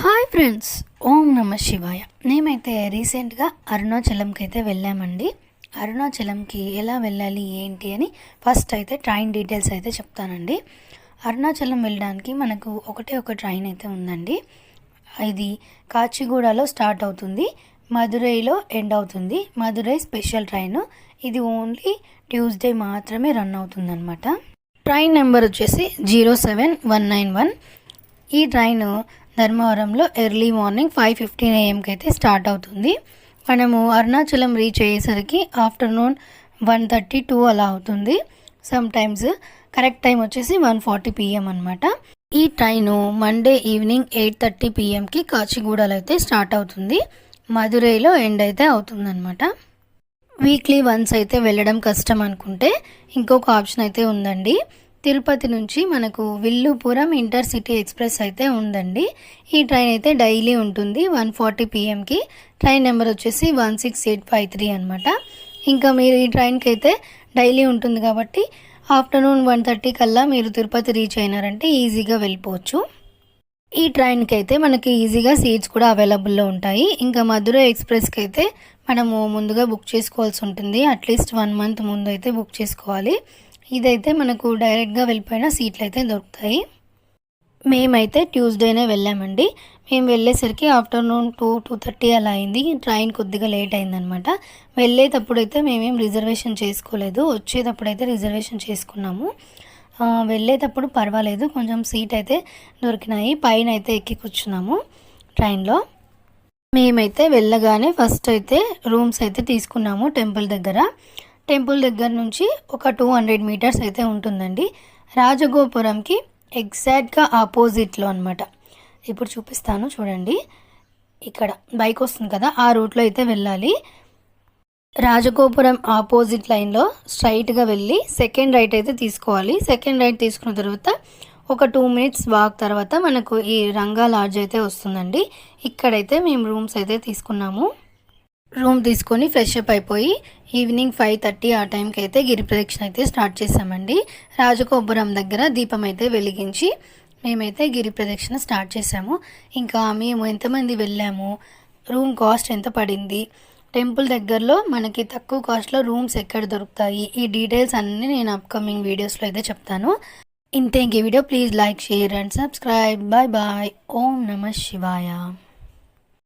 Hi friends, ఓం నమ శివాయ. మేమైతే రీసెంట్గా అరుణాచలంకి అయితే వెళ్ళామండి. అరుణాచలంకి ఎలా వెళ్ళాలి ఏంటి అని ఫస్ట్ అయితే ట్రైన్ డీటెయిల్స్ అయితే చెప్తానండి. అరుణాచలం వెళ్ళడానికి మనకు ఒక ట్రైన్ అయితే ఉందండి. ఇది కాచిగూడలో స్టార్ట్ అవుతుంది, మదురైలో ఎండ్ అవుతుంది. మదురై స్పెషల్ ట్రైన్, ఇది ఓన్లీ ట్యూస్డే మాత్రమే రన్ అవుతుందన్నమాట. ట్రైన్ నెంబర్ వచ్చేసి 07191. ఈ ట్రైన్ ధర్మవరంలో ఎర్లీ మార్నింగ్ 5:15 AM అయితే స్టార్ట్ అవుతుంది. మనము అరుణాచలం రీచ్ అయ్యేసరికి ఆఫ్టర్నూన్ 1:30-2 అలా అవుతుంది. సమ్ టైమ్స్ కరెక్ట్ టైం వచ్చేసి 1:40 PM అనమాట. ఈ ట్రైను మండే ఈవినింగ్ 8:30 PMకి కాచిగూడలో అయితే స్టార్ట్ అవుతుంది, మదురైలో ఎండ్ అయితే అవుతుందన్నమాట. వీక్లీ వన్స్ అయితే వెళ్ళడం కష్టం అనుకుంటే ఇంకొక ఆప్షన్ అయితే ఉందండి. తిరుపతి నుంచి మనకు విల్లుపురం ఇంటర్సిటీ ఎక్స్ప్రెస్ అయితే ఉందండి. ఈ ట్రైన్ అయితే డైలీ ఉంటుంది 1:40 PMకి. ట్రైన్ నెంబర్ వచ్చేసి 16853 అనమాట. ఇంకా మీరు ఈ ట్రైన్కి అయితే డైలీ ఉంటుంది కాబట్టి ఆఫ్టర్నూన్ 1:30 కల్లా మీరు తిరుపతి రీచ్ అయినారంటే ఈజీగా వెళ్ళిపోవచ్చు. ఈ ట్రైన్కి అయితే మనకి ఈజీగా సీట్స్ కూడా అవైలబుల్లో ఉంటాయి. ఇంకా మధురై ఎక్స్ప్రెస్కి అయితే మనము ముందుగా బుక్ చేసుకోవాల్సి ఉంటుంది. అట్లీస్ట్ 1 month ముందు అయితే బుక్ చేసుకోవాలి. ఇదైతే మనకు డైరెక్ట్గా వెళ్ళిపోయిన సీట్లు అయితే దొరుకుతాయి. మేమైతే ట్యూస్డేనే వెళ్ళామండి. మేము వెళ్ళేసరికి ఆఫ్టర్నూన్ 2-2:30 అలా అయింది. ట్రైన్ కొద్దిగా లేట్ అయిందనమాట. వెళ్ళేటప్పుడు అయితే మేమేం రిజర్వేషన్ చేసుకోలేదు, వచ్చేటప్పుడు అయితే రిజర్వేషన్ చేసుకున్నాము. వెళ్ళేటప్పుడు పర్వాలేదు, కొంచెం సీట్ అయితే దొరికినాయి. పైన అయితే ఎక్కి కూర్చున్నాము ట్రైన్లో. మేమైతే వెళ్ళగానే ఫస్ట్ అయితే రూమ్స్ అయితే తీసుకున్నాము టెంపుల్ దగ్గర. టెంపుల్ దగ్గర నుంచి ఒక 200 meters అయితే ఉంటుందండి. రాజగోపురంకి ఎగ్జాక్ట్గా ఆపోజిట్లో అనమాట. ఇప్పుడు చూపిస్తాను చూడండి. ఇక్కడ బైక్ వస్తుంది కదా, ఆ రూట్లో అయితే వెళ్ళాలి. రాజగోపురం ఆపోజిట్ లైన్లో స్ట్రైట్గా వెళ్ళి సెకండ్ రైట్ అయితే తీసుకోవాలి. సెకండ్ రైట్ తీసుకున్న తర్వాత ఒక 2 minutes వాక్ తర్వాత మనకు ఈ రంగా లాడ్జ్ అయితే వస్తుందండి. ఇక్కడైతే మేము రూమ్స్ అయితే తీసుకున్నాము. రూమ్ తీసుకొని ఫ్రెష్ అప్ అయిపోయి ఈవినింగ్ 5:30 ఆ టైంకి అయితే గిరి ప్రదక్షిణ అయితే స్టార్ట్ చేసామండి. రాజగోపురం దగ్గర దీపం అయితే వెలిగించి మేమైతే గిరి ప్రదక్షిణ స్టార్ట్ చేసాము. ఇంకా మేము ఎంతమంది వెళ్ళాము, రూమ్ కాస్ట్ ఎంత పడింది, టెంపుల్ దగ్గరలో మనకి తక్కువ కాస్ట్లో రూమ్స్ ఎక్కడ దొరుకుతాయి, ఈ డీటెయిల్స్ అన్నీ నేను అప్కమింగ్ వీడియోస్లో అయితే చెప్తాను. ఇంతే. ఇంక video please like, share and subscribe. Bye bye. ఓం నమ శివాయ.